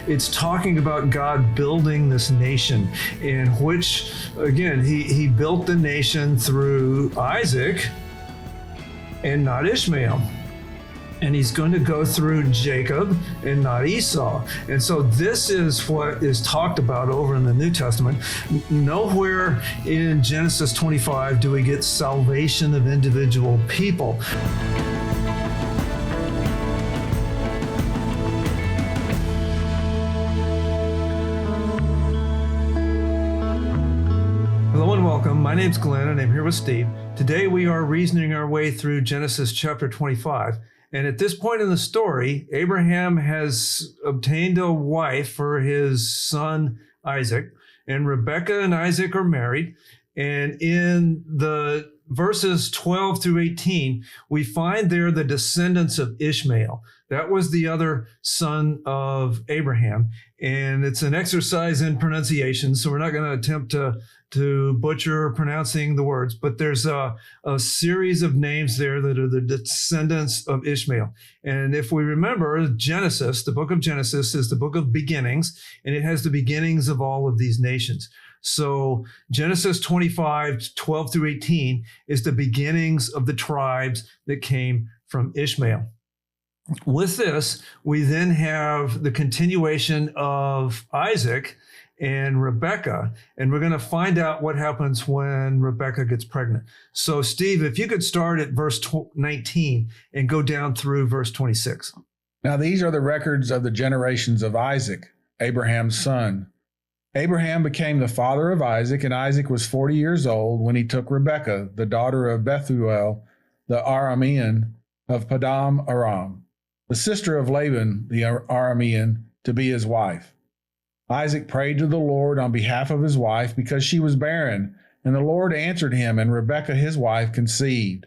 It's talking about God building this nation, in which, again, he built the nation through Isaac and not Ishmael. And he's going to go through Jacob and not Esau. And so this is what is talked about over in the New Testament. Nowhere in Genesis 25 do we get salvation of individual people. Hello and welcome. My name's Glenn and I'm here with Steve. Today we are reasoning our way through Genesis chapter 25. And at this point in the story, Abraham has obtained a wife for his son Isaac, and Rebekah and Isaac are married. And in the verses 12 through 18, we find there the descendants of Ishmael. That was the other son of Abraham. And it's an exercise in pronunciation, so we're not going to attempt to butcher pronouncing the words, but there's a series of names there that are the descendants of Ishmael. And if we remember, Genesis, the book of Genesis is the book of beginnings, and it has the beginnings of all of these nations. So Genesis 25, 12 through 18 is the beginnings of the tribes that came from Ishmael. With this, we then have the continuation of Isaac and Rebekah, and we're going to find out what happens when Rebekah gets pregnant. So, Steve, if you could start at verse 19 and go down through verse 26. Now, these are the records of the generations of Isaac, Abraham's son. Abraham became the father of Isaac, and Isaac was 40 years old when he took Rebekah, the daughter of Bethuel, the Aramean of Padam Aram, the sister of Laban, the Aramean, to be his wife. Isaac prayed to the Lord on behalf of his wife because she was barren, and the Lord answered him, and Rebekah his wife conceived.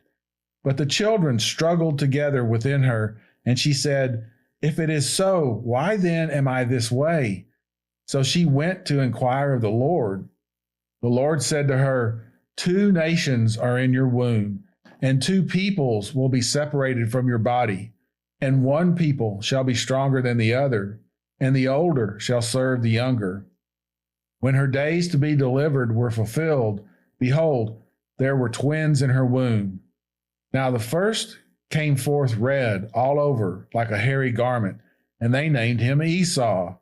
But the children struggled together within her, and she said, "If it is so, why then am I this way?" So she went to inquire of the Lord. The Lord said to her, "Two nations are in your womb, and two peoples will be separated from your body, and one people shall be stronger than the other, and the older shall serve the younger." When her days to be delivered were fulfilled, behold, there were twins in her womb. Now the first came forth red all over, like a hairy garment, and they named him Esau.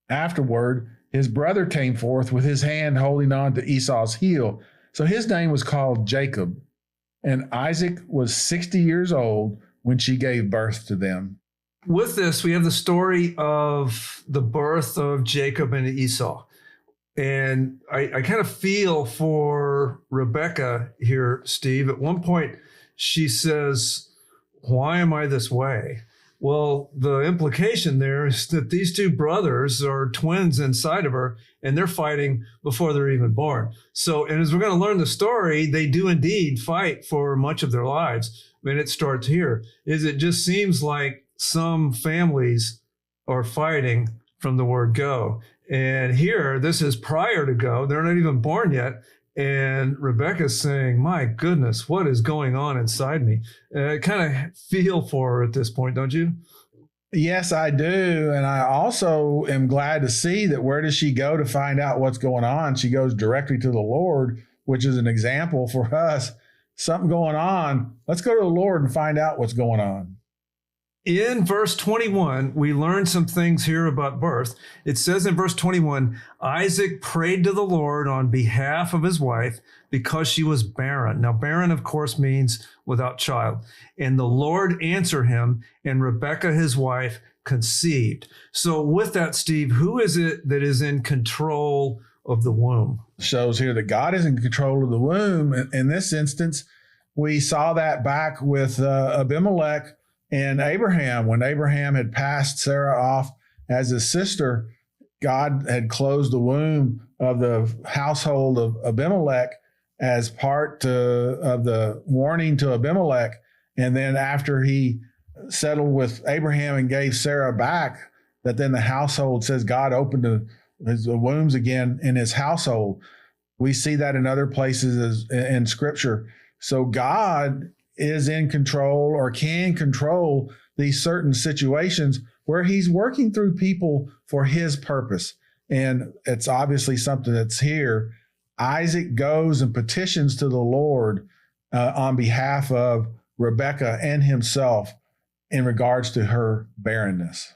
Afterward, his brother came forth with his hand holding on to Esau's heel, so his name was called Jacob. And Isaac was 60 years old when she gave birth to them. With this, we have the story of the birth of Jacob and Esau. And I kind of feel for Rebekah here, Steve. At one point, she says, "Why am I this way?" Well, the implication there is that these two brothers are twins inside of her, and they're fighting before they're even born. So, and as we're going to learn the story, they do indeed fight for much of their lives. And it starts here. It just seems like some families are fighting from the word go. And here, this is prior to go. They're not even born yet. And Rebekah's saying, "My goodness, what is going on inside me?" I kind of feel for her at this point, don't you? Yes, I do. And I also am glad to see that where does she go to find out what's going on? She goes directly to the Lord, which is an example for us. Something going on. Let's go to the Lord and find out what's going on. In verse 21, we learn some things here about birth. It says in verse 21, Isaac prayed to the Lord on behalf of his wife because she was barren. Now, barren, of course, means without child. And the Lord answered him, and Rebekah, his wife, conceived. So with that, Steve, who is it that is in control of the womb? Shows here that God is in control of the womb. In this instance, we saw that back with Abimelech and Abraham. When Abraham had passed Sarah off as his sister, God had closed the womb of the household of Abimelech as part of the warning to Abimelech. And then after he settled with Abraham and gave Sarah back, that then the household says God opened the wombs again in his household. We see that in other places in Scripture. So God is in control or can control these certain situations where he's working through people for his purpose. And it's obviously something that's here. Isaac goes and petitions to the Lord on behalf of Rebekah and himself in regards to her barrenness.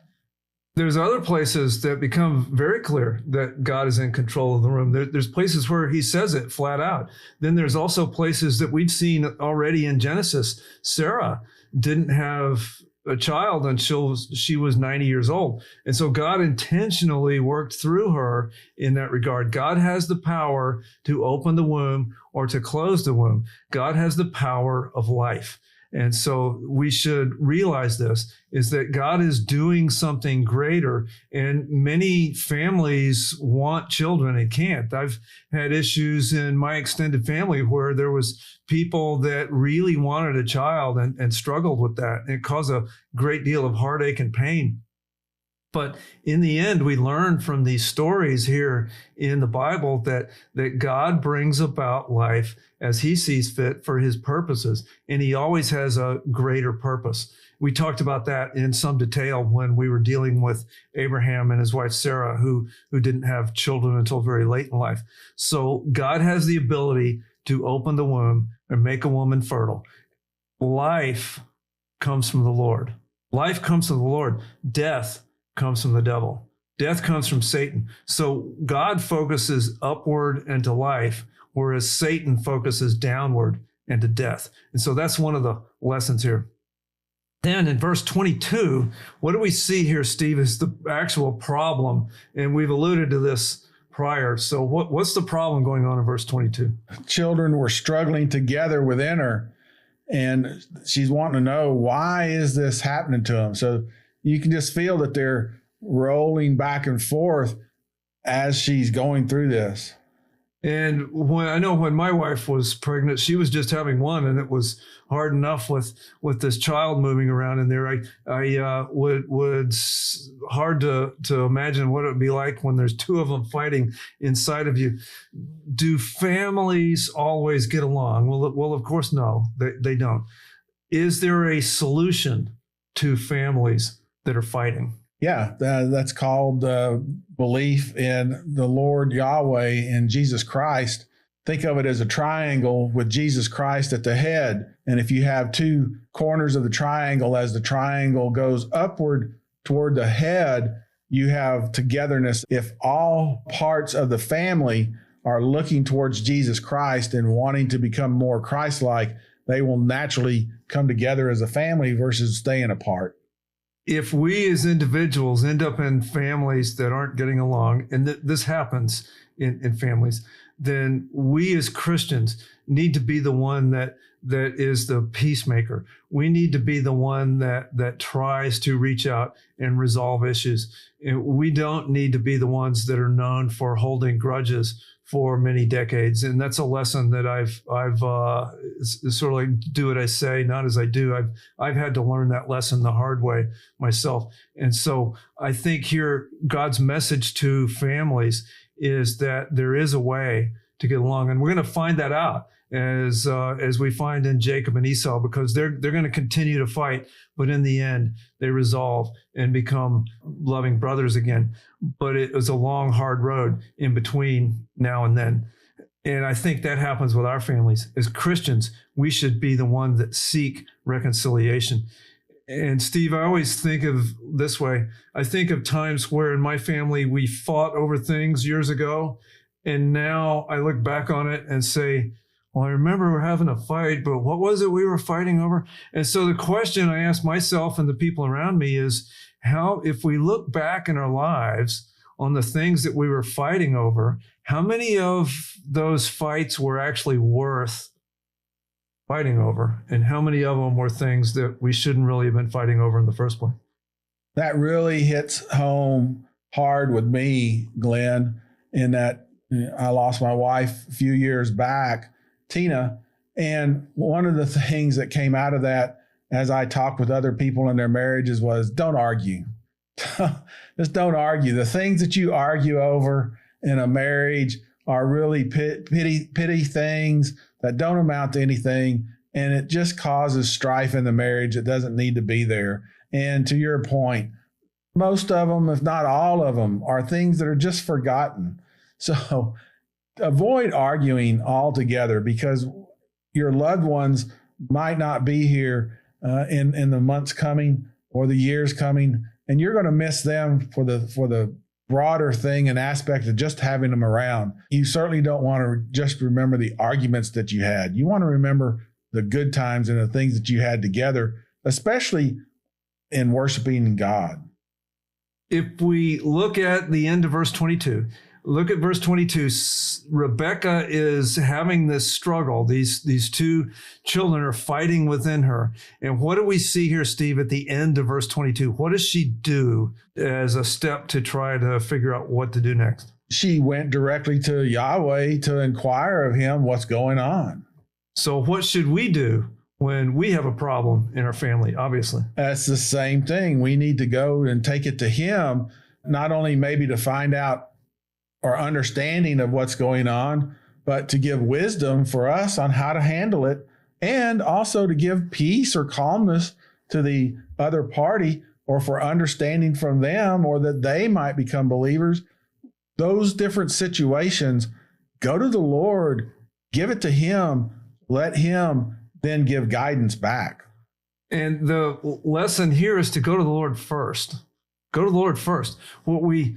There's other places that become very clear that God is in control of the room. There's places where he says it flat out. Then there's also places that we've seen already in Genesis. Sarah didn't have a child until she was 90 years old. And so God intentionally worked through her in that regard. God has the power to open the womb or to close the womb. God has the power of life. And so we should realize this, is that God is doing something greater, and many families want children and can't. I've had issues in my extended family where there was people that really wanted a child and struggled with that. And it caused a great deal of heartache and pain. But in the end, we learn from these stories here in the Bible that God brings about life as he sees fit for his purposes. And he always has a greater purpose. We talked about that in some detail when we were dealing with Abraham and his wife, Sarah, who didn't have children until very late in life. So God has the ability to open the womb and make a woman fertile. Life comes from the Lord. Life comes from the Lord. Death comes from the devil. Death comes from Satan. So God focuses upward and to life, whereas Satan focuses downward and to death. And so that's one of the lessons here. Then in verse 22, what do we see here, Steve, is the actual problem. And we've alluded to this prior. So what's the problem going on in verse 22? Children were struggling together within her, and she's wanting to know, why is this happening to them? So you can just feel that they're rolling back and forth as she's going through this. And when my wife was pregnant, she was just having one, and it was hard enough with this child moving around in there. I would hard to imagine what it would be like when there's two of them fighting inside of you. Do families always get along? Well, of course, no, they don't. Is there a solution to families that are fighting? Yeah, that's called belief in the Lord Yahweh and Jesus Christ. Think of it as a triangle with Jesus Christ at the head. And if you have two corners of the triangle, as the triangle goes upward toward the head, you have togetherness. If all parts of the family are looking towards Jesus Christ and wanting to become more Christ-like, they will naturally come together as a family versus staying apart. If we as individuals end up in families that aren't getting along, and this happens in families, then we as Christians need to be the one that is the peacemaker. We need to be the one that tries to reach out and resolve issues. And we don't need to be the ones that are known for holding grudges for many decades. And that's a lesson that I've sort of like do what I say, not as I do. I've had to learn that lesson the hard way myself. And so I think here God's message to families is that there is a way to get along. And we're going to find that out as we find in Jacob and Esau, because they're going to continue to fight, but in the end, they resolve and become loving brothers again. But it was a long, hard road in between now and then. And I think that happens with our families. As Christians, we should be the one that seek reconciliation. And Steve, I always think of this way. I think of times where in my family, we fought over things years ago. And now I look back on it and say, well, I remember we're having a fight, but what was it we were fighting over? And so the question I ask myself and the people around me is, how, if we look back in our lives on the things that we were fighting over, how many of those fights were actually worth fighting over? And how many of them were things that we shouldn't really have been fighting over in the first place? That really hits home hard with me, Glenn, in that I lost my wife a few years back, Tina. And one of the things that came out of that, as I talked with other people in their marriages, was don't argue. Just don't argue. The things that you argue over in a marriage are really petty things that don't amount to anything. And it just causes strife in the marriage that doesn't need to be there. And to your point, Most of them, if not all of them, are things that are just forgotten. So avoid arguing altogether, because your loved ones might not be here in the months coming or the years coming, and you're going to miss them for the broader thing and aspect of just having them around. You certainly don't want to just remember the arguments that you had. You want to remember the good times and the things that you had together, especially in worshiping God. If we look at the end of verse 22, look at verse 22. Rebekah is having this struggle. These two children are fighting within her. And what do we see here, Steve, at the end of verse 22? What does she do as a step to try to figure out what to do next? She went directly to Yahweh to inquire of him what's going on. So what should we do when we have a problem in our family, obviously? That's the same thing. We need to go and take it to him, not only maybe to find out or understanding of what's going on, but to give wisdom for us on how to handle it, and also to give peace or calmness to the other party, or for understanding from them, or that they might become believers. Those different situations, go to the Lord, give it to him, let him then give guidance back. And the lesson here is to go to the Lord first. Go to the Lord first. What we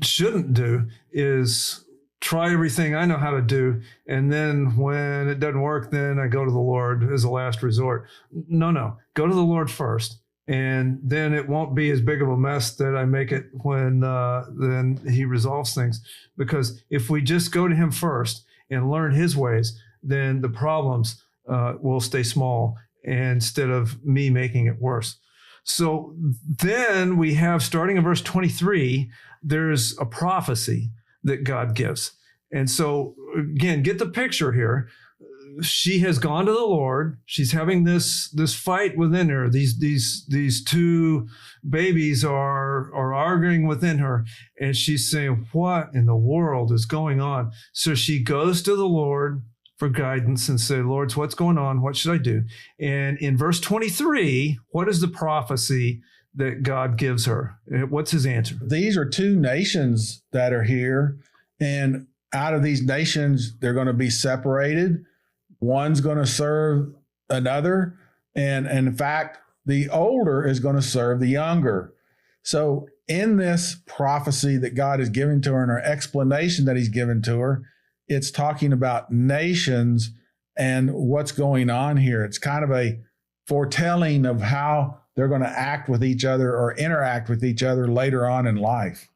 shouldn't do is try everything I know how to do, and then when it doesn't work, then I go to the Lord as a last resort. No. Go to the Lord first, and then it won't be as big of a mess that I make it when then he resolves things. Because if we just go to him first and learn his ways, then the problems will stay small instead of me making it worse. So then we have, starting in verse 23, there's a prophecy that God gives. And so, again, get the picture here. She has gone to the Lord. She's having this fight within her. These two babies are arguing within her. And she's saying, what in the world is going on? So she goes to the Lord for guidance and say, Lord, what's going on? What should I do? And in verse 23, what is the prophecy that God gives her? What's his answer? These are two nations that are here, and out of these nations, they're going to be separated. One's going to serve another, and in fact, the older is going to serve the younger. So in this prophecy that God is giving to her, and her explanation that he's given to her, it's talking about nations and what's going on here. It's kind of a foretelling of how they're going to act with each other or interact with each other later on in life.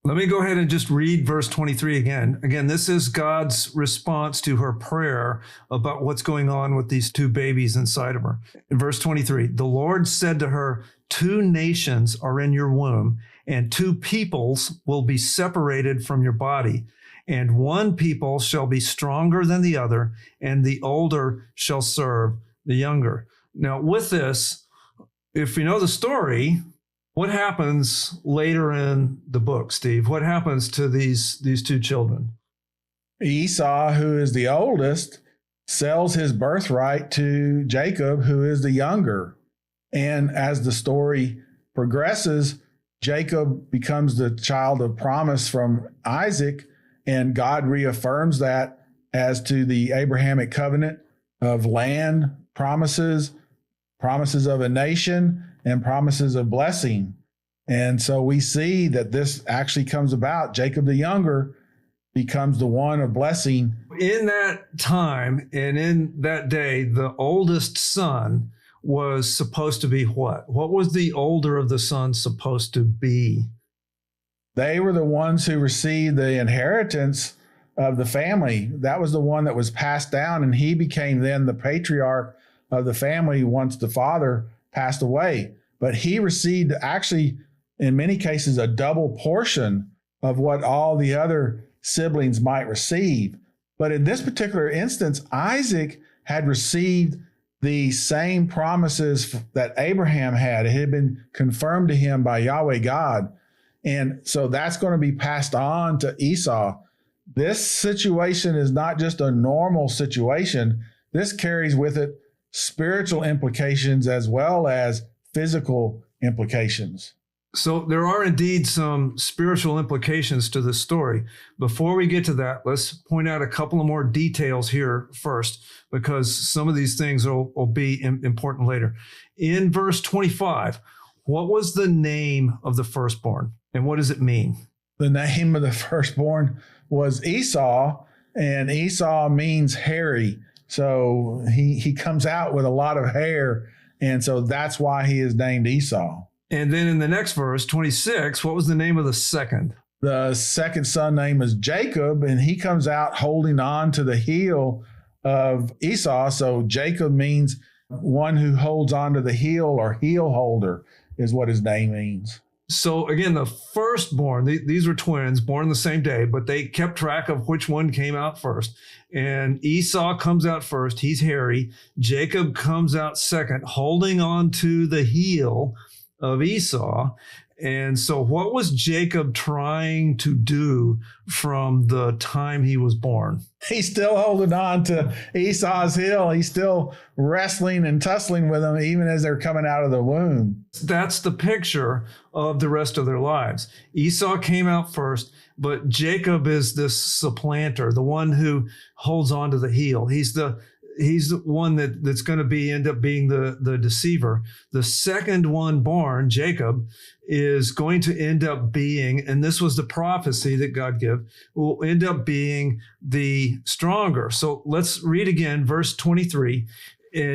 Let me go ahead and just read verse 23 again. Again, this is God's response to her prayer about what's going on with these two babies inside of her. In verse 23, the Lord said to her, 2 nations are in your womb, and 2 peoples will be separated from your body. And one people shall be stronger than the other, and the older shall serve the younger. Now, with this, if you know the story, what happens later in the book, Steve? What happens to these 2 children? Esau, who is the oldest, sells his birthright to Jacob, who is the younger. And as the story progresses, Jacob becomes the child of promise from Isaac, and God reaffirms that as to the Abrahamic covenant of land, promises of a nation, and promises of blessing. And so we see that this actually comes about. Jacob the younger becomes the one of blessing. In that time and in that day, the oldest son was supposed to be what? What was the older of the sons supposed to be? They were the ones who received the inheritance of the family. That was the one that was passed down, and he became then the patriarch of the family once the father passed away. But he received, actually, in many cases, a double portion of what all the other siblings might receive. But in this particular instance, Isaac had received the same promises that Abraham had. It had been confirmed to him by Yahweh God. And so that's going to be passed on to Esau. This situation is not just a normal situation. This carries with it spiritual implications as well as physical implications. So there are indeed some spiritual implications to this story. Before we get to that, let's point out a couple of more details here first, because some of these things will be important later. In verse 25, what was the name of the firstborn, and what does it mean? The name of the firstborn was Esau, and Esau means hairy. So he comes out with a lot of hair, and so that's why he is named Esau. And then in the next verse, 26, what was the name of the second? The second son name is Jacob, and he comes out holding on to the heel of Esau. So Jacob means one who holds on to the heel, or heel holder is what his name means. So again, the firstborn, these were twins born the same day, but they kept track of which one came out first. And Esau comes out first. He's hairy. Jacob comes out second, holding on to the heel of Esau. And so what was Jacob trying to do from the time he was born? He's still holding on to Esau's heel. He's still wrestling and tussling with him even as they're coming out of the womb. That's the picture of the rest of their lives. Esau came out first, but Jacob is this supplanter, the one who holds on to the heel. He's the one that's going to end up being the deceiver. The second one born, Jacob, is going to end up being, and this was the prophecy that God gave, will end up being the stronger. So let's read again, verse 23,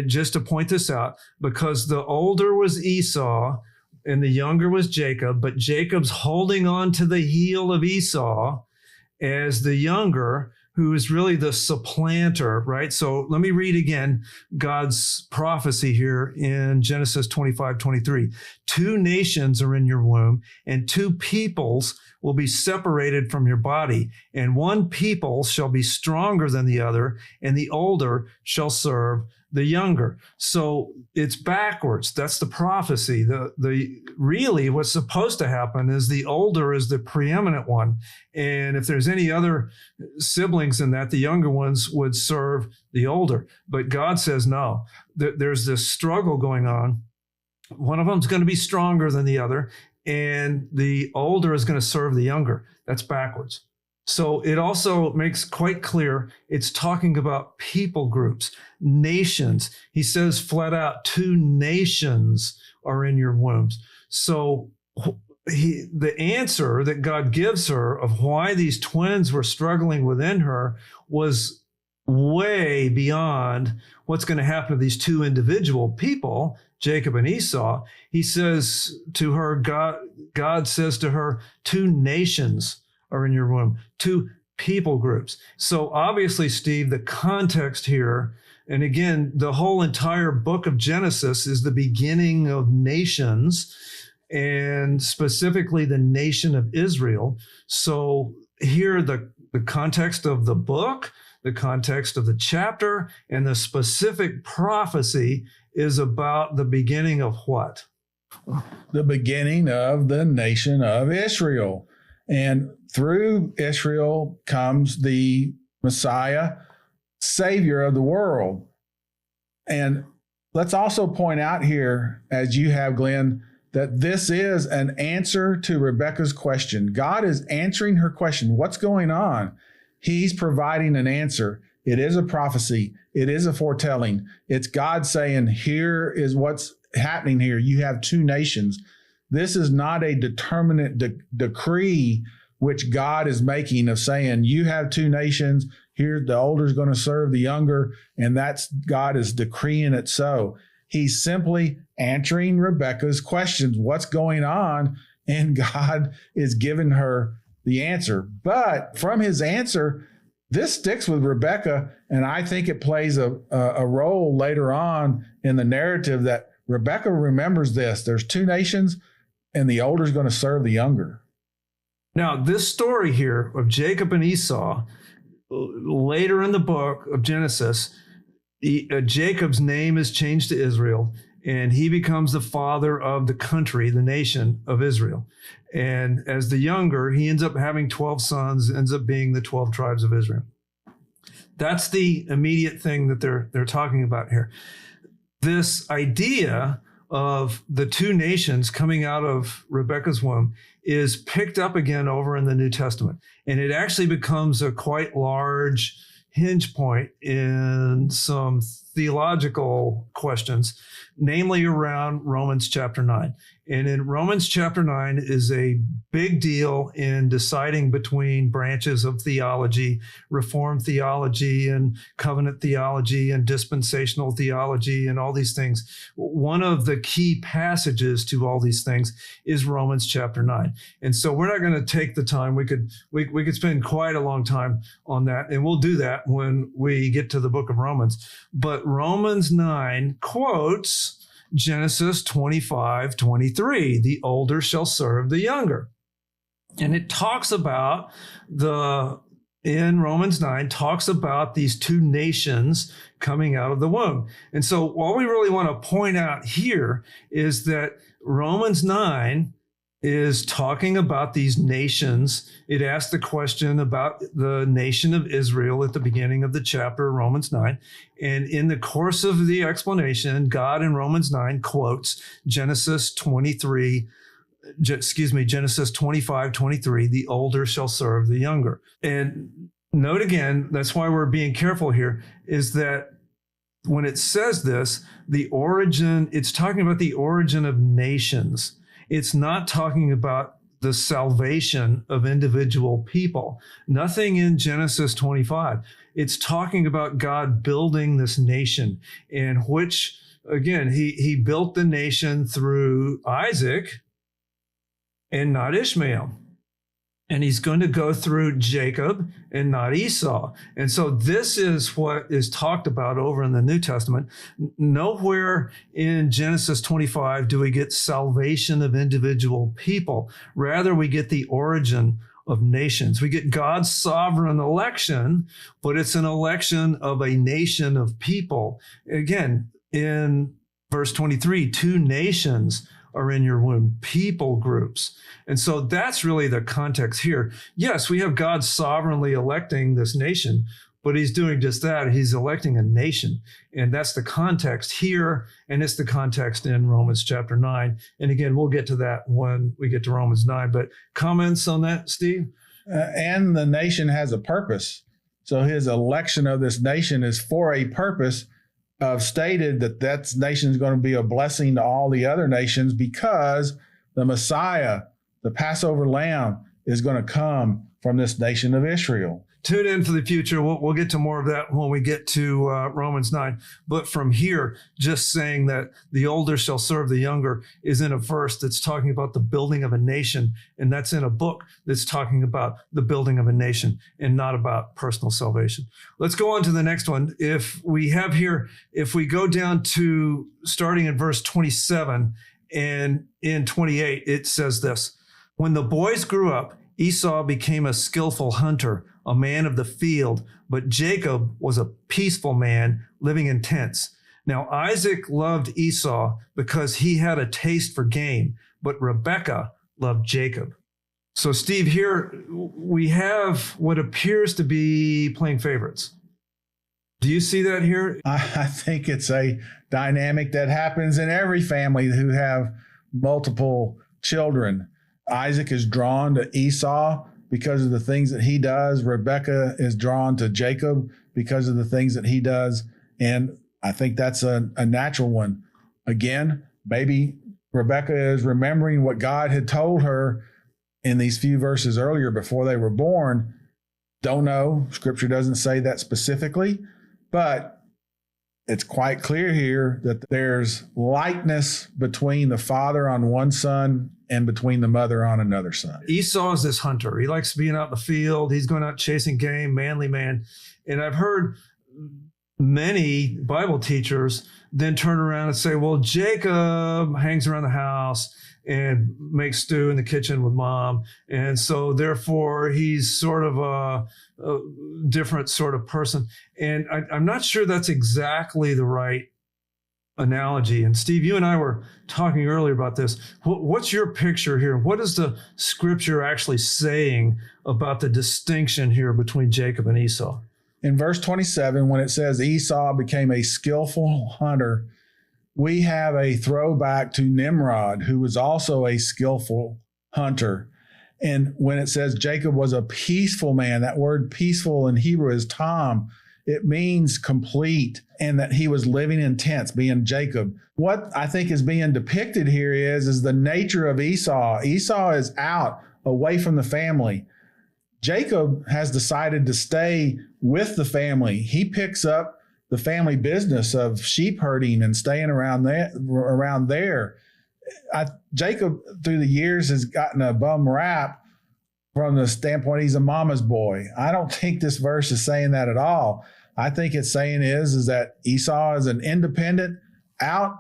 just to point this out, because the older was Esau and the younger was Jacob, but Jacob's holding on to the heel of Esau as the younger, who is really the supplanter, right? So let me read again God's prophecy here in Genesis 25:23. 2 nations are in your womb, and 2 peoples will be separated from your body, and one people shall be stronger than the other, and the older shall serve the younger. So it's backwards. That's the prophecy. The really what's supposed to happen is the older is the preeminent one. And if there's any other siblings in that, the younger ones would serve the older. But God says, no, there's this struggle going on. One of them's going to be stronger than the other, and the older is going to serve the younger. That's backwards. So it also makes quite clear it's talking about people groups, nations. He says flat out, 2 nations are in your wombs. So the answer that God gives her of why these twins were struggling within her was way beyond what's going to happen to these 2 individual people, Jacob and Esau. He says to her, God says to her, 2 nations are in your womb, 2 people groups. So obviously, Steve, the context here, and again, the whole entire book of Genesis is the beginning of nations, and specifically the nation of Israel. So here, the context of the book, the context of the chapter, and the specific prophecy is about the beginning of what? The beginning of the nation of Israel. And through Israel comes the Messiah, Savior of the world. And let's also point out here, as you have, Glenn, that this is an answer to Rebekah's question. God is answering her question. What's going on? He's providing an answer. It is a prophecy. It is a foretelling. It's God saying, here is what's happening here. You have 2 nations. This is not a determinate decree which God is making of saying, you have 2 nations, here the older is going to serve the younger, and that's God is decreeing it so. He's simply answering Rebekah's questions. What's going on? And God is giving her the answer. But from his answer, this sticks with Rebekah, and I think it plays a role later on in the narrative that Rebekah remembers this. There's 2 nations, and the older is going to serve the younger. Now, this story here of Jacob and Esau, later in the book of Genesis, Jacob's name is changed to Israel, and he becomes the father of the country, the nation of Israel. And as the younger, he ends up having 12 sons, ends up being the 12 tribes of Israel. That's the immediate thing that they're talking about here. This idea of the two nations coming out of Rebekah's womb is picked up again over in the New Testament. And it actually becomes a quite large hinge point in some theological questions, namely around Romans chapter 9. And in Romans chapter 9 is a big deal in deciding between branches of theology, Reformed theology and covenant theology and dispensational theology and all these things. One of the key passages to all these things is Romans chapter 9. And so we're not going to take the time. We could spend quite a long time on that, and we'll do that when we get to the book of Romans. But Romans 9 quotes Genesis 25:23, the older shall serve the younger. And it talks about in Romans 9, talks about these two nations coming out of the womb. And so what we really want to point out here is that Romans 9 is talking about these nations. It asks the question about the nation of Israel at the beginning of the chapter, Romans 9. And in the course of the explanation, God in Romans 9 quotes Genesis 25:23, the older shall serve the younger. And note again, that's why we're being careful here, is that when it says this, it's talking about the origin of nations. It's not talking about the salvation of individual people. Nothing in Genesis 25. It's talking about God building this nation, in which, again, he built the nation through Isaac and not Ishmael. And he's going to go through Jacob and not Esau. And so this is what is talked about over in the New Testament. Nowhere in Genesis 25 do we get salvation of individual people. Rather, we get the origin of nations. We get God's sovereign election, but it's an election of a nation of people. Again, in verse 23, two nations are in your womb, people groups. And so that's really the context here. Yes, we have God sovereignly electing this nation, but he's doing just that. He's electing a nation. And that's the context here. And it's the context in Romans chapter 9. And again, we'll get to that when we get to Romans 9. But comments on that, Steve? And the nation has a purpose. So his election of this nation is for a purpose. Stated that nation is going to be a blessing to all the other nations, because the Messiah, the Passover lamb, is going to come from this nation of Israel. Tune in for the future. We'll get to more of that when we get to Romans 9. But from here, just saying that the older shall serve the younger is in a verse that's talking about the building of a nation. And that's in a book that's talking about the building of a nation and not about personal salvation. Let's go on to the next one. If we go down to starting in verse 27 and in 28, it says this: when the boys grew up, Esau became a skillful hunter, a man of the field, but Jacob was a peaceful man living in tents. Now Isaac loved Esau because he had a taste for game, but Rebekah loved Jacob. So Steve, here we have what appears to be playing favorites. Do you see that here? I think it's a dynamic that happens in every family who have multiple children. Isaac is drawn to Esau because of the things that he does. Rebekah is drawn to Jacob because of the things that he does. And I think that's a natural one. Again, maybe Rebekah is remembering what God had told her in these few verses earlier before they were born. Don't know. Scripture doesn't say that specifically, but it's quite clear here that there's likeness between the father on one son and between the mother on another son. Esau is this hunter. He likes being out in the field. He's going out chasing game, manly man. And I've heard many Bible teachers then turn around and say, well, Jacob hangs around the house and makes stew in the kitchen with mom. And so therefore he's sort of a different sort of person. And I'm not sure that's exactly the right analogy. And Steve, you and I were talking earlier about this. What's your picture here? What is the scripture actually saying about the distinction here between Jacob and Esau? In verse 27, when it says Esau became a skillful hunter, we have a throwback to Nimrod, who was also a skillful hunter. And when it says Jacob was a peaceful man, that word peaceful in Hebrew is tam. It means complete, and that he was living in tents, being Jacob. What I think is being depicted here is the nature of Esau. Esau is out, away from the family. Jacob has decided to stay with the family. He picks up the family business of sheep herding and staying around there. Jacob, through the years, has gotten a bum rap from the standpoint he's a mama's boy. I don't think this verse is saying that at all. I think it's saying is that Esau is an independent, out,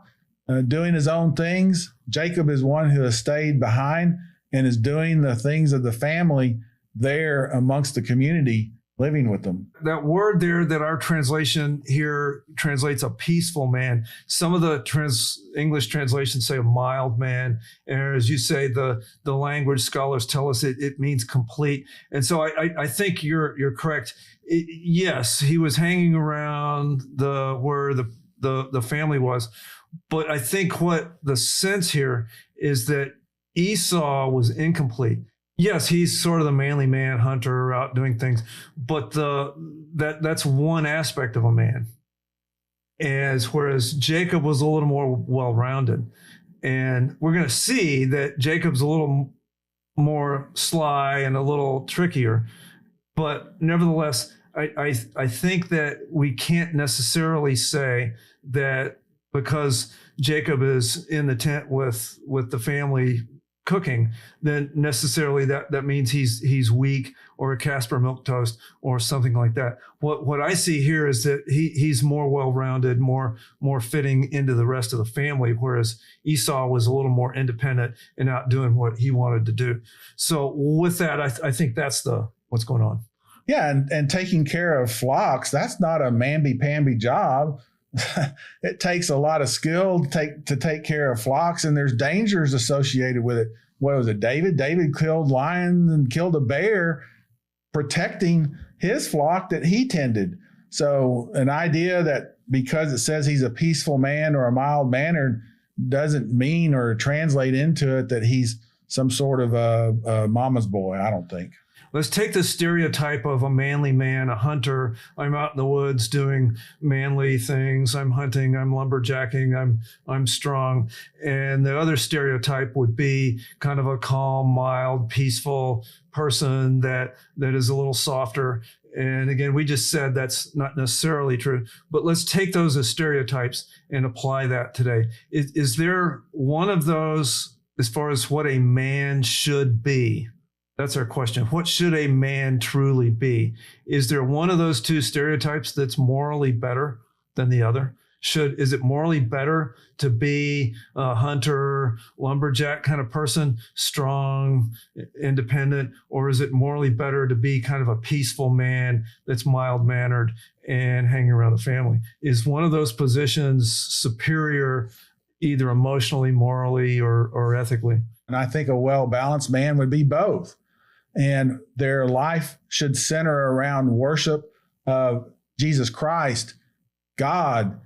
doing his own things. Jacob is one who has stayed behind and is doing the things of the family there amongst the community, living with them. That word there that our translation here translates a peaceful man. Some of the English translations say a mild man. And as you say, the language scholars tell us it means complete. And so I think you're correct. Yes, he was hanging around where the family was. But I think what the sense here is that Esau was incomplete. Yes, he's sort of the manly man, hunter, out doing things, but that's one aspect of a man. Whereas Jacob was a little more well-rounded. And we're going to see that Jacob's a little more sly and a little trickier. But nevertheless, I think that we can't necessarily say that because Jacob is in the tent with the family cooking, then necessarily that means he's weak or a Casper milk toast or something like that. What I see here is that he's more well-rounded, more fitting into the rest of the family, whereas Esau was a little more independent and out doing what he wanted to do. So with that, I think that's what's going on. Yeah, and taking care of flocks, that's not a mamby-pamby job. It takes a lot of skill to take care of flocks, and there's dangers associated with it. What was it, David? David killed lions and killed a bear protecting his flock that he tended. So an idea that because it says he's a peaceful man or a mild-mannered doesn't mean or translate into it that he's some sort of a mama's boy, I don't think. Let's take the stereotype of a manly man, a hunter. I'm out in the woods doing manly things. I'm hunting, I'm lumberjacking, I'm strong. And the other stereotype would be kind of a calm, mild, peaceful person that is a little softer. And again, we just said that's not necessarily true, but let's take those as stereotypes and apply that today. Is there one of those as far as what a man should be? That's our question. What should a man truly be? Is there one of those two stereotypes that's morally better than the other? Is it morally better to be a hunter, lumberjack kind of person, strong, independent, or is it morally better to be kind of a peaceful man that's mild-mannered and hanging around the family? Is one of those positions superior either emotionally, morally, or ethically? And I think a well-balanced man would be both. And their life should center around worship of Jesus Christ, God.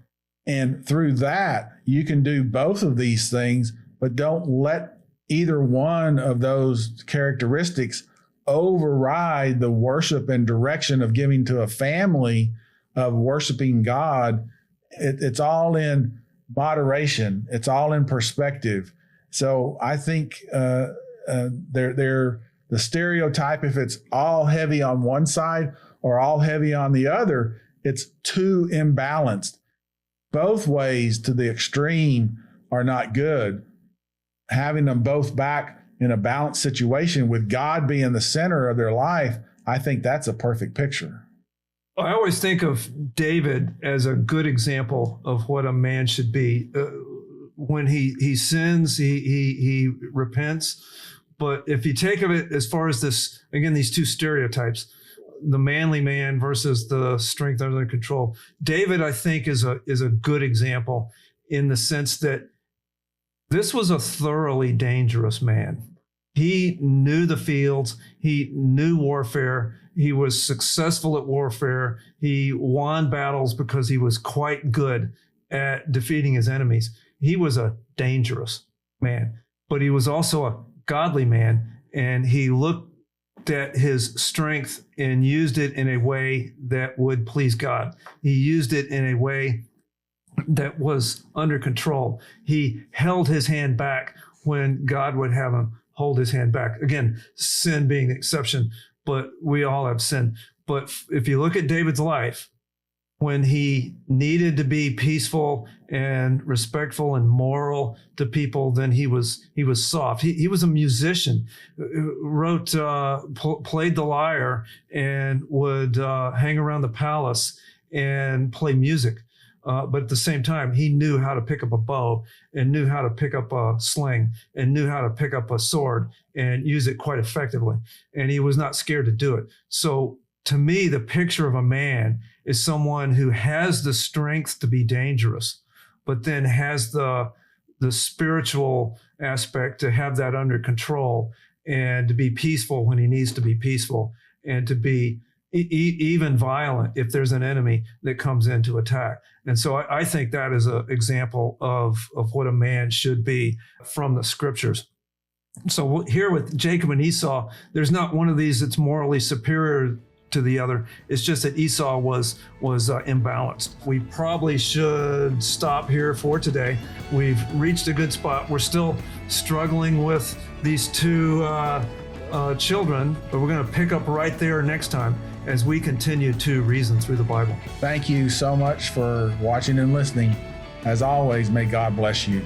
And through that, you can do both of these things, but don't let either one of those characteristics override the worship and direction of giving to a family of worshiping God. It's all in moderation. It's all in perspective. So I think the stereotype, if it's all heavy on one side or all heavy on the other, it's too imbalanced. Both ways to the extreme are not good. Having them both back in a balanced situation with God being the center of their life, I think that's a perfect picture. I always think of David as a good example of what a man should be. When he sins, he repents. But if you take of it as far as this, again, these two stereotypes, the manly man versus the strength under control, David, I think, is a good example in the sense that this was a thoroughly dangerous man. He knew the fields. He knew warfare. He was successful at warfare. He won battles because he was quite good at defeating his enemies. He was a dangerous man, but he was also a godly man, and he looked at his strength and used it in a way that would please God. He used it in a way that was under control. He held his hand back when God would have him hold his hand back. Again, sin being the exception, but we all have sin. But if you look at David's life, when he needed to be peaceful and respectful and moral to people, then he was soft. He was a musician, wrote, played the lyre, and would hang around the palace and play music. But at the same time, he knew how to pick up a bow and knew how to pick up a sling and knew how to pick up a sword and use it quite effectively. And he was not scared to do it. So to me, the picture of a man is someone who has the strength to be dangerous, but then has the spiritual aspect to have that under control and to be peaceful when he needs to be peaceful, and to be even violent if there's an enemy that comes in to attack. And so I think that is an example of what a man should be from the scriptures. So here with Jacob and Esau, there's not one of these that's morally superior to the other. It's just that Esau was imbalanced. We probably should stop here for today. We've reached a good spot. We're still struggling with these two children, but we're going to pick up right there next time as we continue to reason through the Bible. Thank you so much for watching and listening. As always, may God bless you.